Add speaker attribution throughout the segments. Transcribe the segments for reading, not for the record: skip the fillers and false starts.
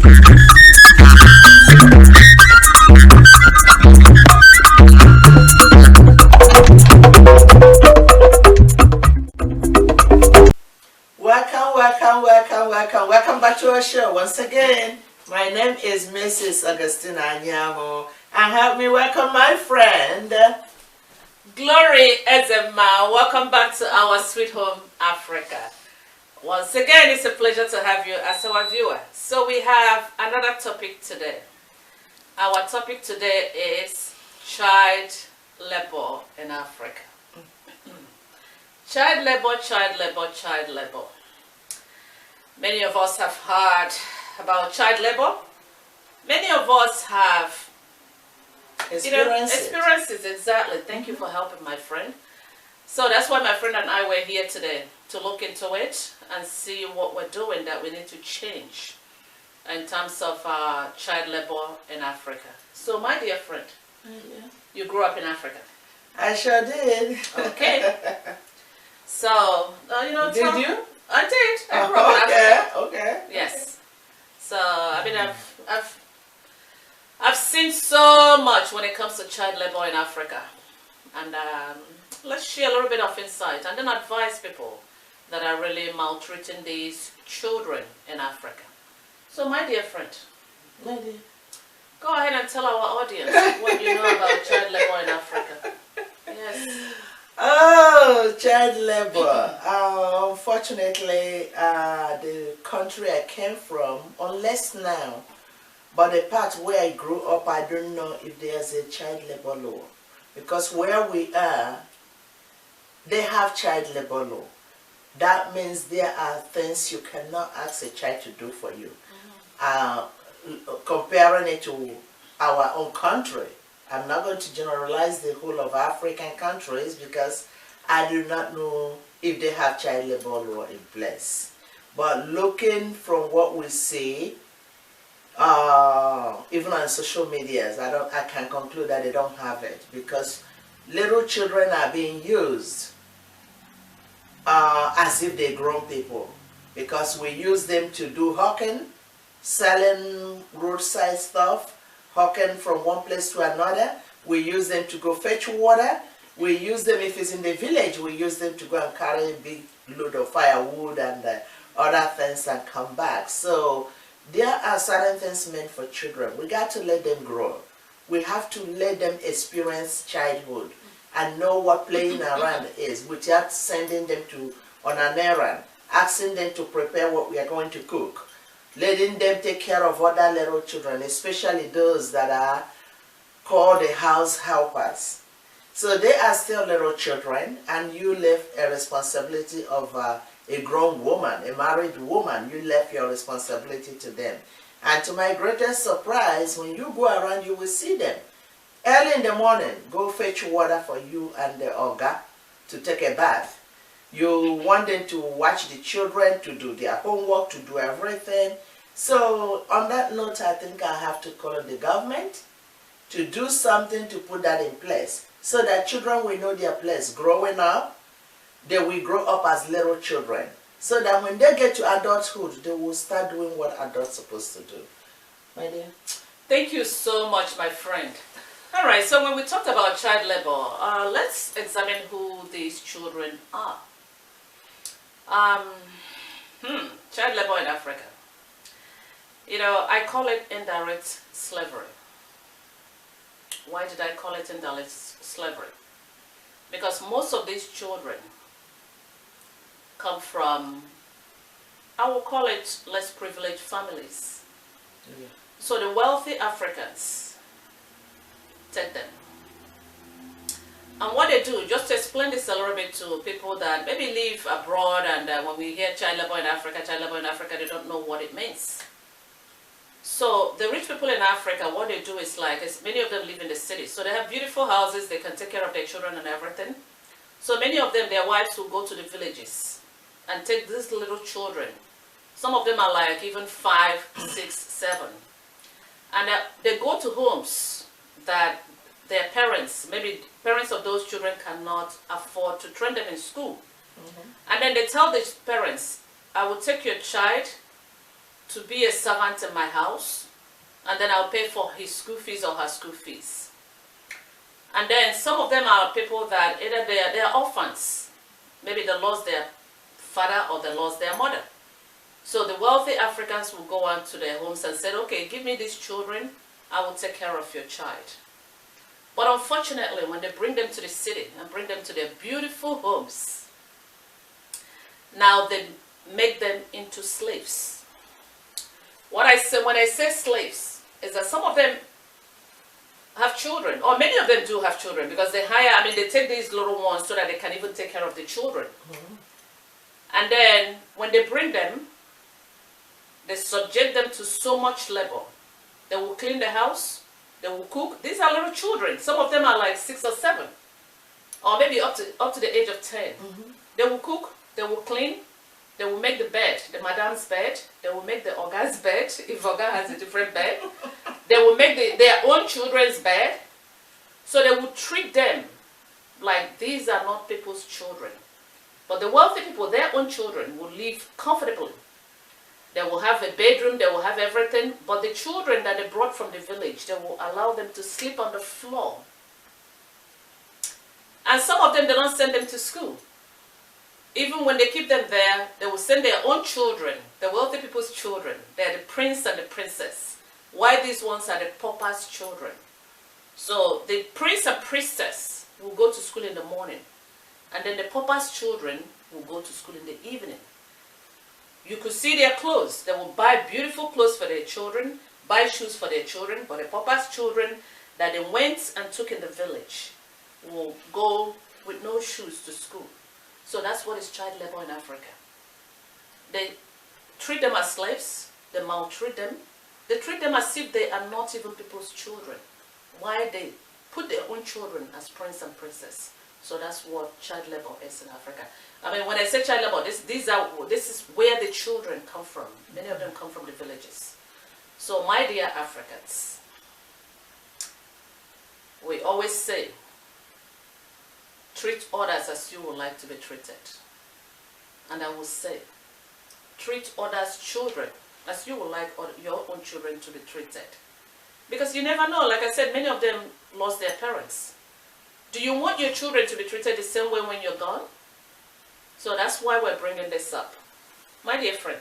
Speaker 1: Welcome back to our show once again. My name is Mrs. Augustina Anyanwutina, and help me welcome my friend
Speaker 2: glorynezemma. Welcome back to our sweet home, Africa. Once again, it's a pleasure to have you as our viewer. So we have another topic today. Our topic today is child labor in Africa. Child labor, child labor, child labor. Many of us have heard about child labor. Many of us have experiences, exactly. Thank you for helping, my friend. So that's why my friend and I were here today to look into it and see what we're doing that we need to change in terms of child labor in Africa. So my dear friend, you grew up in Africa.
Speaker 1: I sure did.
Speaker 2: Okay. So,
Speaker 1: did you?
Speaker 2: I did. I grew up in Africa.
Speaker 1: Okay.
Speaker 2: Yes. So, I mean, I've seen so much when it comes to child labor in Africa. And let's share a little bit of insight and then advise people that are really maltreating these children in Africa. So, my dear friend, go ahead and tell our audience what you know about child labor in Africa. Yes.
Speaker 1: Oh, child labor. Unfortunately, the country I came from, unless now, but the part where I grew up, I don't know if there's a child labor law. Because where we are, they have child labor law. That means there are things you cannot ask a child to do for you. Comparing it to our own country, I'm not going to generalize the whole of African countries because I do not know if they have child labor law in place. But looking from what we see, even on social medias, I can conclude that they don't have it because little children are being used as if they're grown people, because we use them to do hawking, selling roadside stuff, hawking from one place to another. We use them to go fetch water. We use them, if it's in the village, we use them to go and carry a big load of firewood and other things and come back. So there are certain things meant for children. We got to let them grow. We have to let them experience childhood and know what playing around is without sending them on an errand, asking them to prepare what we are going to cook, letting them take care of other little children, especially those that are called the house helpers. So they are still little children, and you left a responsibility of a grown woman, a married woman. You left your responsibility to them. And to my greatest surprise, when you go around, you will see them. Early in the morning, go fetch water for you and the Oga to take a bath. You want them to watch the children, to do their homework, to do everything. So on that note, I think I have to call on the government to do something to put that in place so that children will know their place. Growing up, they will grow up as little children so that when they get to adulthood, they will start doing what adults are supposed to do. My dear?
Speaker 2: Thank you so much, my friend. All right, so when we talked about child labor, let's examine who these children are. Child labor in Africa. I call it indirect slavery. Why did I call it indirect slavery? Because most of these children come from, I will call it, less privileged families.
Speaker 1: Yeah.
Speaker 2: So the wealthy Africans take them. And what they do, just to explain this a little bit to people that maybe live abroad, and when we hear child labor in Africa, they don't know what it means. So the rich people in Africa, what they do is many of them live in the cities. So they have beautiful houses, they can take care of their children and everything. So many of them, their wives will go to the villages and take these little children. Some of them are even 5, 6, 7. And they go to homes that their parents, maybe parents of those children, cannot afford to train them in school. And then they tell the parents, I will take your child to be a servant in my house, and then I'll pay for his school fees or her school fees. And then some of them are people that either they are orphans. Maybe they lost their father or they lost their mother. So the wealthy Africans will go on to their homes and say, okay, give me these children, I will take care of your child. But unfortunately, when they bring them to the city and bring them to their beautiful homes, now they make them into slaves. What I say when I say slaves is that some of them have children, or many of them do have children, because they hire, they take these little ones so that they can even take care of the children. Mm-hmm. And then when they bring them, they subject them to so much labor. They will clean the house, they will cook. These are little children. Some of them are like 6 or 7, or maybe up to the age of 10. Mm-hmm. They will cook, they will clean, they will make the bed, the madame's bed. They will make the Oga's bed, if Oga has a different bed. They will make their own children's bed. So they will treat them like these are not people's children. But the wealthy people, their own children, will live comfortably. They will have a bedroom, they will have everything. But the children that they brought from the village, they will allow them to sleep on the floor. And some of them, they don't send them to school. Even when they keep them there, they will send their own children, the wealthy people's children. They are the prince and the princess. Why these ones are the pauper's children? So the prince and princess will go to school in the morning, and then the pauper's children will go to school in the evening. You could see their clothes. They will buy beautiful clothes for their children, buy shoes for their children, but the pauper's children that they went and took in the village will go with no shoes to school. So that's what is child labor in Africa. They treat them as slaves, they maltreat them, they treat them as if they are not even people's children. Why they put their own children as prince and princess. So that's what child labor is in Africa. When I say child labor, this is where the children come from. Many of them come from the villages. So my dear Africans, we always say, treat others as you would like to be treated. And I will say, treat others' children as you would like your own children to be treated. Because you never know, like I said, many of them lost their parents. Do you want your children to be treated the same way when you're gone? So that's why we're bringing this up. My dear friend,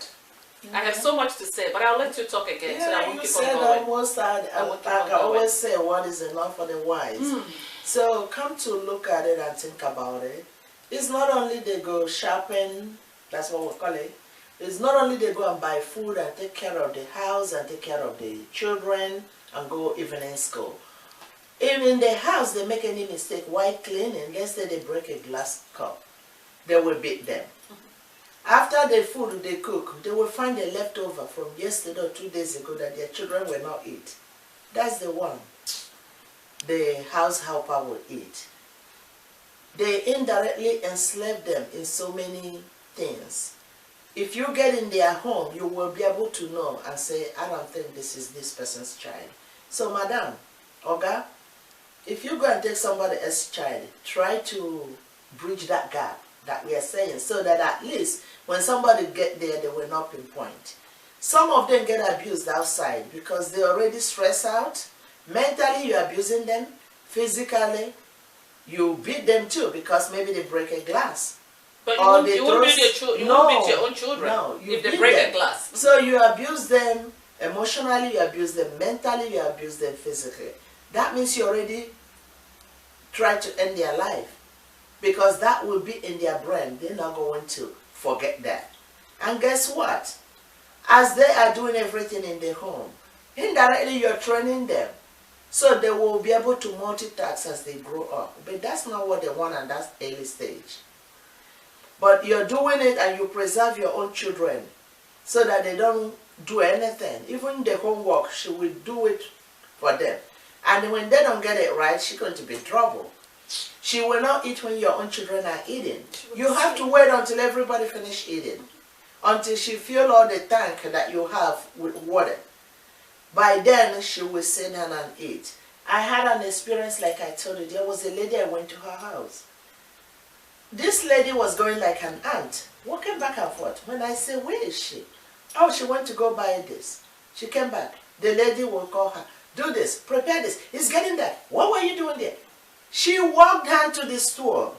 Speaker 2: I have so much to say, but I'll let you talk again so that I won't keep on going.
Speaker 1: Almost, I always say, what is enough for the wise? So come to look at it and think about it. It's not only they go shopping, that's what we call it. It's not only they go and buy food and take care of the house and take care of the children and go evening school. Even in the house, they make any mistake while cleaning, let's say they break a glass cup, they will beat them. After the food they cook, they will find a leftover from yesterday or 2 days ago that their children will not eat. That's the one the house helper will eat. They indirectly enslave them in so many things. If you get in their home, you will be able to know and say, I don't think this is this person's child. So, madam, Oga, if you go and take somebody else's child, try to bridge that gap that we are saying, so that at least when somebody get there, they will not pinpoint. Some of them get abused outside because they already stress out. Mentally, you're abusing them. Physically, you beat them too because maybe they break a glass.
Speaker 2: But you won't beat your own children if they break a glass.
Speaker 1: So you abuse them emotionally, you abuse them mentally, you abuse them physically. That means you already tried to end their life, because that will be in their brain. They're not going to forget that. And guess what? As they are doing everything in the home, indirectly you're training them. So they will be able to multitask as they grow up. But that's not what they want at that early stage. But you're doing it and you preserve your own children so that they don't do anything. Even the homework, she will do it for them. And when they don't get it right, she's going to be in trouble. She will not eat when your own children are eating. You have to wait until everybody finish eating, until she fill all the tank that you have with water. By then, she will sit down and eat. I had an experience like I told you. There was a lady, I went to her house. This lady was going like an ant, walking back and forth. When I say, where is she? Oh, she went to go buy this. She came back. The lady will call her. Do this. Prepare this. It's getting there. What were you doing there? She walked down to the store.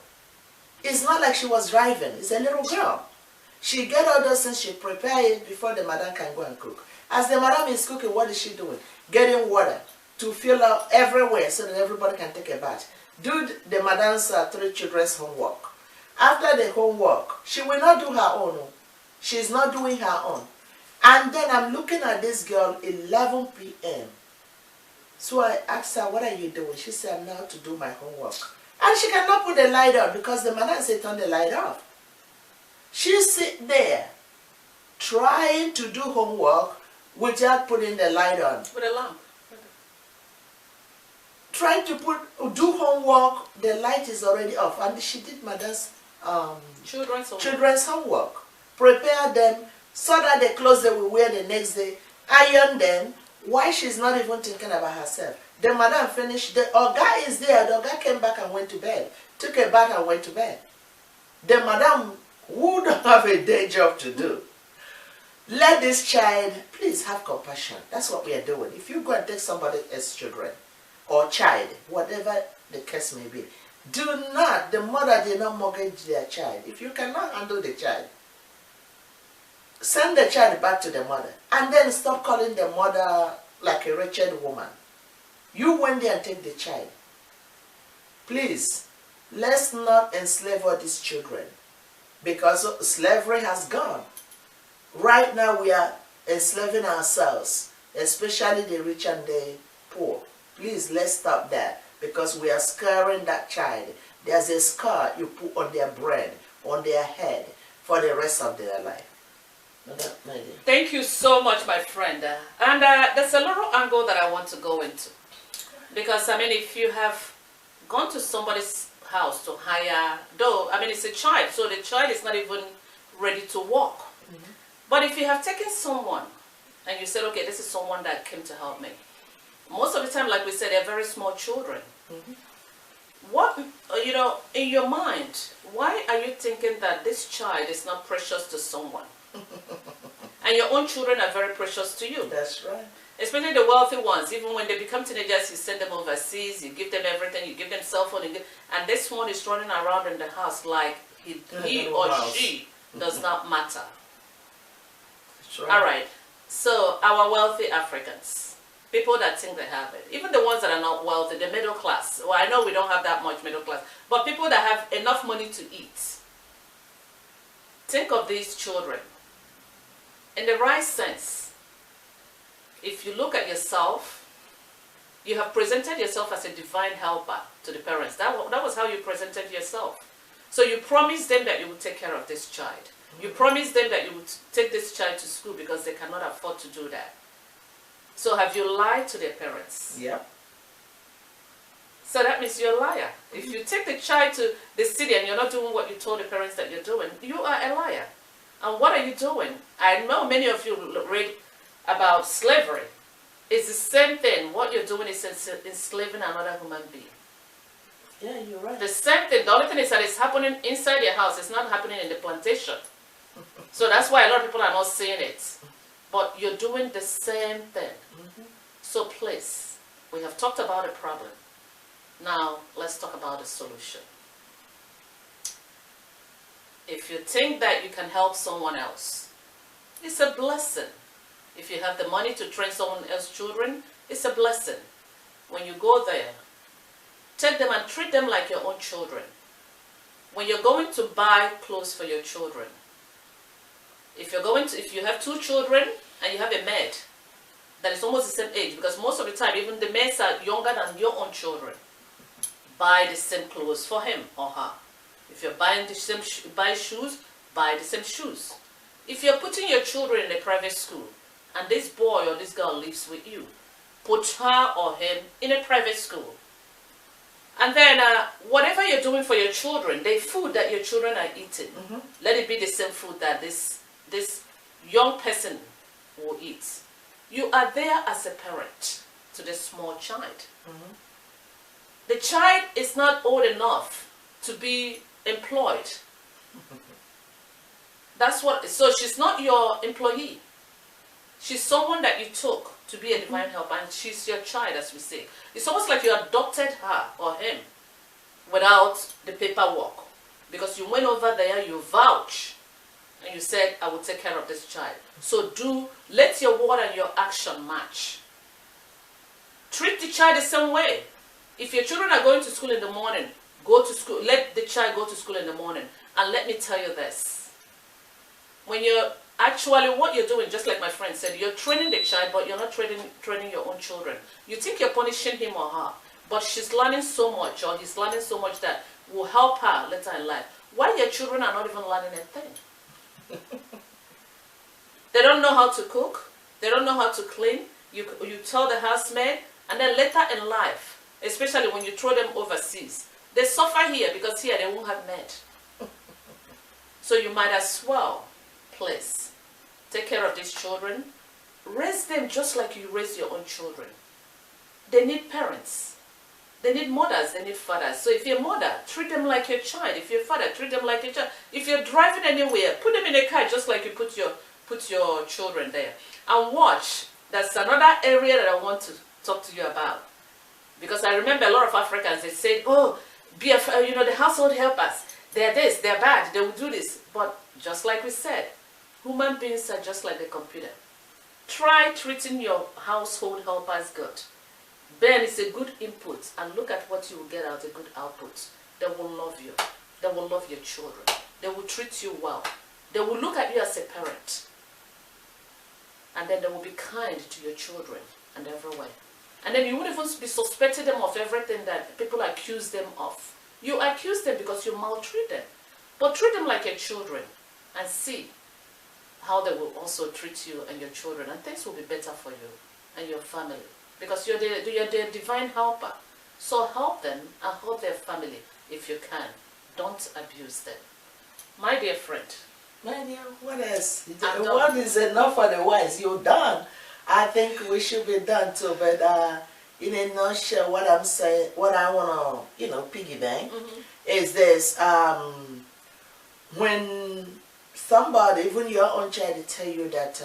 Speaker 1: It's not like she was driving. It's a little girl. She get all those things. She prepare it before the madam can go and cook. As the madam is cooking, what is she doing? Getting water to fill out everywhere so that everybody can take a bath. Do the madam's 3 children's homework. After the homework, she will not do her own. She's not doing her own. And then I'm looking at this girl 11 p.m. So I asked her, what are you doing? She said, I'm now to do my homework. And she cannot put the light on because the madam said turn the light off. She sit there trying to do homework without putting the light on.
Speaker 2: With a lamp.
Speaker 1: Trying to do homework, the light is already off. And she did madam's children's homework. Prepare them so that the clothes they will wear the next day, iron them. Why she's not even thinking about herself. The madam finished. The Oga is there. The Oga came back and went to bed. Took a bath and went to bed. The madam would have a day job to do. Let this child, please have compassion. That's what we are doing. If you go and take somebody else's children or child, whatever the case may be, do not, the mother did not mortgage their child. If you cannot handle the child, send the child back to the mother. And then stop calling the mother like a wretched woman. You went there and take the child. Please, let's not enslave all these children. Because slavery has gone. Right now we are enslaving ourselves, especially the rich and the poor. Please, let's stop that. Because we are scarring that child. There's a scar you put on their brain, on their head, for the rest of their life.
Speaker 2: Thank you so much, my friend. And there's a little angle that I want to go into. Because, I mean, if you have gone to somebody's house to hire, though, I mean, it's a child, so the child is not even ready to walk. Mm-hmm. But if you have taken someone and you said, okay, this is someone that came to help me. Most of the time, like we said, they're very small children. Mm-hmm. What, you know, in your mind, why are you thinking that this child is not precious to someone? And your own children are very precious to you.
Speaker 1: That's right.
Speaker 2: Especially the wealthy ones. Even when they become teenagers, you send them overseas, you give them everything, you give them cell phone, and this one is running around in the house like he or she does not matter.
Speaker 1: That's right.
Speaker 2: All right. So our wealthy Africans, people that think they have it, even the ones that are not wealthy, the middle class. Well, I know we don't have that much middle class, but people that have enough money to eat. Think of these children. In the right sense, if you look at yourself, you have presented yourself as a divine helper to the parents. That was how you presented yourself. So you promised them that you would take care of this child. You promised them that you would take this child to school because they cannot afford to do that. So have you lied to their parents?
Speaker 1: Yeah.
Speaker 2: So that means you're a liar. If you take the child to the city and you're not doing what you told the parents that you're doing, you are a liar. And what are you doing? I know many of you read about slavery. It's the same thing. What you're doing is enslaving another human being.
Speaker 1: Yeah, you're right.
Speaker 2: The same thing. The only thing is that it's happening inside your house. It's not happening in the plantation. So that's why a lot of people are not seeing it. But you're doing the same thing. Mm-hmm. So please, we have talked about the problem. Now, let's talk about the solution. If you think that you can help someone else, it's a blessing. If you have the money to train someone else's children, it's a blessing. When you go there, take them and treat them like your own children. When you're going to buy clothes for your children, if you have 2 children and you have a maid that is almost the same age, because most of the time even the maids are younger than your own children, buy the same clothes for him or her. If you're buying the same buy shoes, buy the same shoes. If you're putting your children in a private school and this boy or this girl lives with you, put her or him in a private school. And then whatever you're doing for your children, the food that your children are eating, let it be the same food that this young person will eat. You are there as a parent to the small child. The child is not old enough to be employed. That's what, so she's not your employee. She's someone that you took to be a divine helper, and she's your child, as we say. It's almost like you adopted her or him without the paperwork, because you went over there, you vouch, and you said, I will take care of this child. So let your word and your action match. Treat the child the same way. If your children are going to school in the morning, go to school. Let the child go to school in the morning. And let me tell you this. When you're actually, what you're doing, just like my friend said, you're training the child, but you're not training your own children. You think you're punishing him or her, but she's learning so much, or he's learning so much that will help her later in life. Why your children are not even learning a thing? They don't know how to cook. They don't know how to clean. You tell the housemaid, and then later in life, especially when you throw them overseas, they suffer here because here they won't have maid. So you might as well, please, take care of these children. Raise them just like you raise your own children. They need parents. They need mothers. They need fathers. So if you're a mother, treat them like your child. If you're a father, treat them like your child. If you're driving anywhere, put them in a car just like you put your children there. And watch. That's another area that I want to talk to you about. Because I remember a lot of Africans, they said, oh, the household helpers. They're this, they're bad, they will do this. But just like we said, human beings are just like the computer. Try treating your household helpers good. Ben is a good input, and look at what you will get out, a good output. They will love you. They will love your children. They will treat you well. They will look at you as a parent. And then they will be kind to your children and everywhere. And then you won't even be suspecting them of everything that people accuse them of. You accuse them because you maltreat them. But treat them like your children and see how they will also treat you and your children. And things will be better for you and your family. Because you're their divine helper. So help them and help their family if you can. Don't abuse them. My dear friend.
Speaker 1: My dear, what else? The word is enough for the wise. You're done. I think we should be done too. But in a nutshell, what I'm saying, what I want to, piggyback is this. When somebody, even your own child, tell you that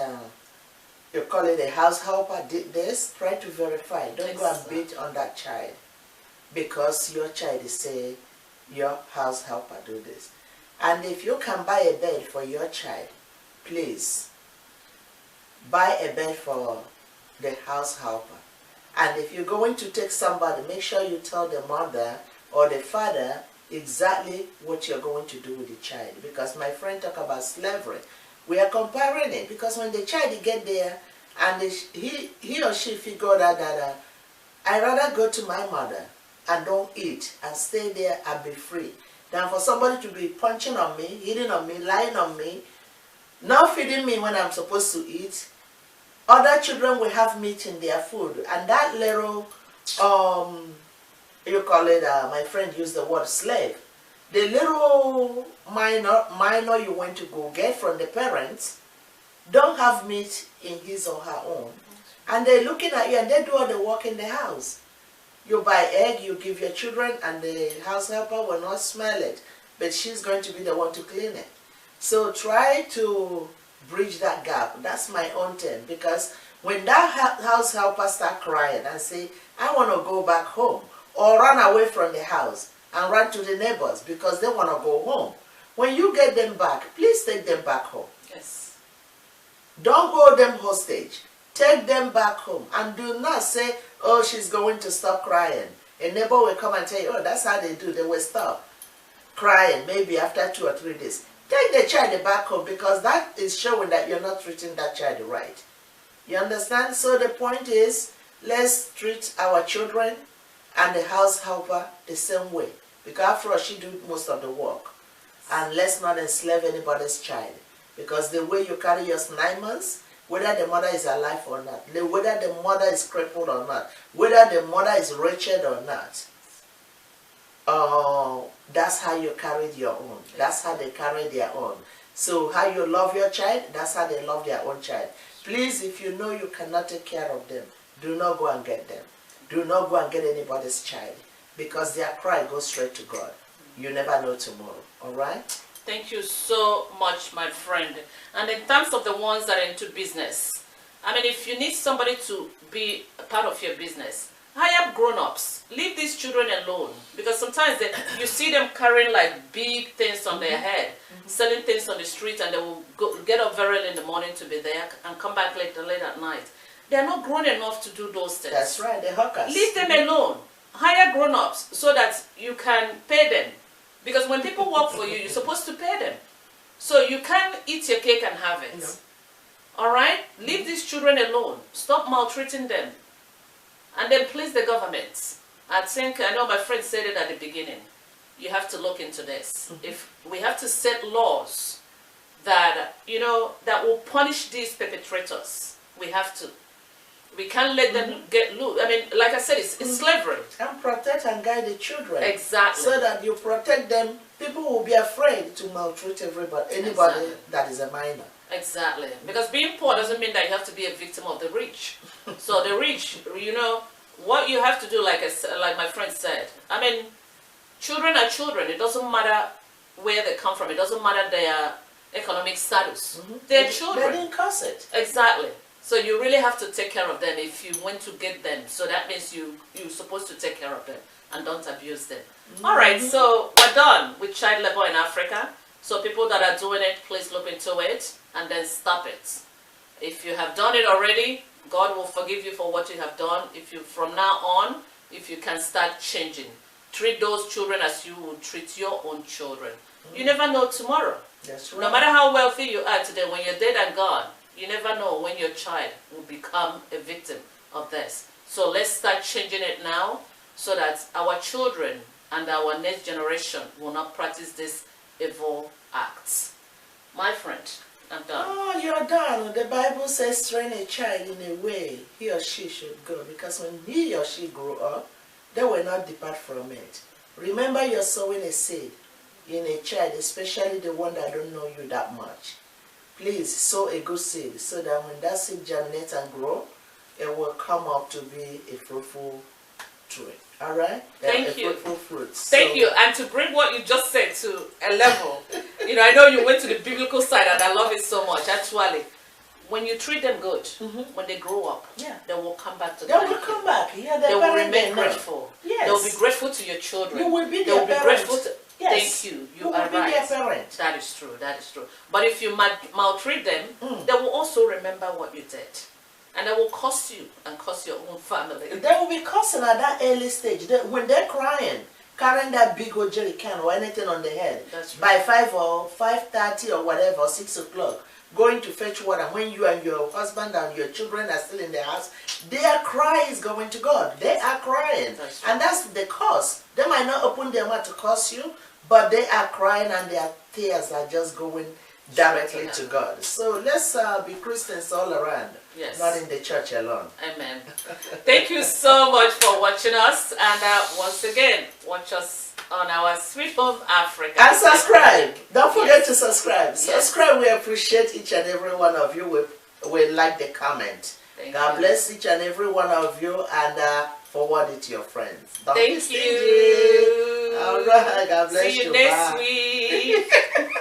Speaker 1: you call it a house helper did this, try to verify. Don't go and beat on that child because your child is saying your house helper do this. And if you can buy a bed for your child, please buy a bed for the house helper. And if you're going to take somebody, make sure you tell the mother or the father exactly what you're going to do with the child. Because my friend talked about slavery. We are comparing it because when the child get there and he or she figured out that I'd rather go to my mother and don't eat and stay there and be free than for somebody to be punching on me, hitting on me, lying on me, not feeding me when I'm supposed to eat. Other children will have meat in their food, and that little, you call it, my friend used the word slave. The little minor you went to go get from the parents don't have meat in his or her own. And they're looking at you and they do all the work in the house. You buy egg, you give your children, and the house helper will not smell it. But she's going to be the one to clean it. So try to bridge that gap. That's my own thing. Because when that house helper start crying and say, I want to go back home, or run away from the house and run to the neighbors because they want to go home, when you get them back, please take them back home.
Speaker 2: Yes.
Speaker 1: Don't hold them hostage. Take them back home. And do not say, oh, she's going to stop crying. A neighbor will come and tell you, oh, that's how they do. They will stop crying maybe after 2 or 3 days. Take the child back home because that is showing that you're not treating that child right. You understand? So the point is, let's treat our children and the house helper the same way. Because after all, she do most of the work. And let's not enslave anybody's child. Because the way you carry yours 9 months, whether the mother is alive or not, whether the mother is crippled or not, whether the mother is wretched or not, that's how you carried your own. That's how they carry their own. So how you love your child, that's how they love their own child. Please, if you know you cannot take care of them, do not go and get them. Do not go and get anybody's child. Because their cry goes straight to God. You never know tomorrow. Alright?
Speaker 2: Thank you so much, my friend. And in terms of the ones that are into business, I mean, if you need somebody to be a part of your business, hire grown-ups. Leave these children alone, because sometimes you see them carrying like big things on their head, selling things on the street, and they will get up very early in the morning to be there and come back late at night. They're not grown enough to do those things.
Speaker 1: That's right, the hawkers.
Speaker 2: Leave them alone. Hire grown-ups so that you can pay them. Because when people work for you, you're supposed to pay them. So you can't eat your cake and have it.
Speaker 1: No.
Speaker 2: All right? Leave these children alone. Stop maltreating them. And then please the government. I know my friend said it at the beginning. You have to look into this. If we have to set laws that, that will punish these perpetrators, we have to. We can't let them get loose. I mean, like I said, it's slavery.
Speaker 1: And protect and guide the children.
Speaker 2: Exactly.
Speaker 1: So that you protect them, people will be afraid to maltreat anybody that is a minor.
Speaker 2: Exactly. Because being poor doesn't mean that you have to be a victim of the rich. So the rich, what you have to do, like my friend said, I mean, children are children. It doesn't matter where they come from. It doesn't matter their economic status. They're children.
Speaker 1: They didn't cause it.
Speaker 2: Exactly. So you really have to take care of them if you want to get them. So that means you're supposed to take care of them and don't abuse them. All right, so we're done with child labor in Africa. So people that are doing it, please look into it and then stop it. If you have done it already, God will forgive you for what you have done. If you, from now on, if you can start changing, treat those children as you would treat your own children. You never know tomorrow.
Speaker 1: That's right.
Speaker 2: No matter how wealthy you are today, when you're dead and gone, you never know when your child will become a victim of this. So let's start changing it now so that our children and our next generation will not practice these evil acts. My friend, I'm done.
Speaker 1: Oh, you're done. The Bible says train a child in a way he or she should go, because when he or she grow up, they will not depart from it. Remember, you're sowing a seed in a child, especially the one that don't know you that much. Please sow a good seed so that when that seed germinates and grow, it will come up to be a fruitful tree. All right?
Speaker 2: Thank you.
Speaker 1: Fruitful fruits.
Speaker 2: Thank you. And to bring what you just said to a level, I know you went to the biblical side and I love it so much. Actually, when you treat them good, when they grow up, they will come back to
Speaker 1: They will come back. Yeah,
Speaker 2: they will remain grateful.
Speaker 1: Yes.
Speaker 2: They will be grateful to your children.
Speaker 1: You will be
Speaker 2: they will
Speaker 1: their
Speaker 2: be
Speaker 1: parent.
Speaker 2: grateful to.
Speaker 1: Yes.
Speaker 2: Thank you.
Speaker 1: You
Speaker 2: are
Speaker 1: will be
Speaker 2: right.
Speaker 1: their parent.
Speaker 2: That is true. That is true. But if you maltreat them, they will also remember what you did. And it will cost you and cost your own family.
Speaker 1: They will be cursing at that early stage. When they're crying, carrying that big old jerry can or anything on their head.
Speaker 2: That's right.
Speaker 1: By 5 or 5:30 or whatever, or 6 o'clock, going to fetch water. When you and your husband and your children are still in the house, their cry is going to God. They are crying.
Speaker 2: That's right.
Speaker 1: And that's the cause. They might not open their mouth to curse you, but they are crying and their tears are just going directly to God. So let's be Christians all around.
Speaker 2: Yes.
Speaker 1: Not in the church alone.
Speaker 2: Amen. Thank you so much for watching us. And once again, watch us on our Sweet Home Africa.
Speaker 1: And subscribe. Don't forget to subscribe.
Speaker 2: Yes.
Speaker 1: Subscribe. We appreciate each and every one of you. We like the comment. God bless each and every one of you, and forward it to your friends. Don't be
Speaker 2: Thank
Speaker 1: stingy.
Speaker 2: you.
Speaker 1: All right. God bless you.
Speaker 2: See you next week.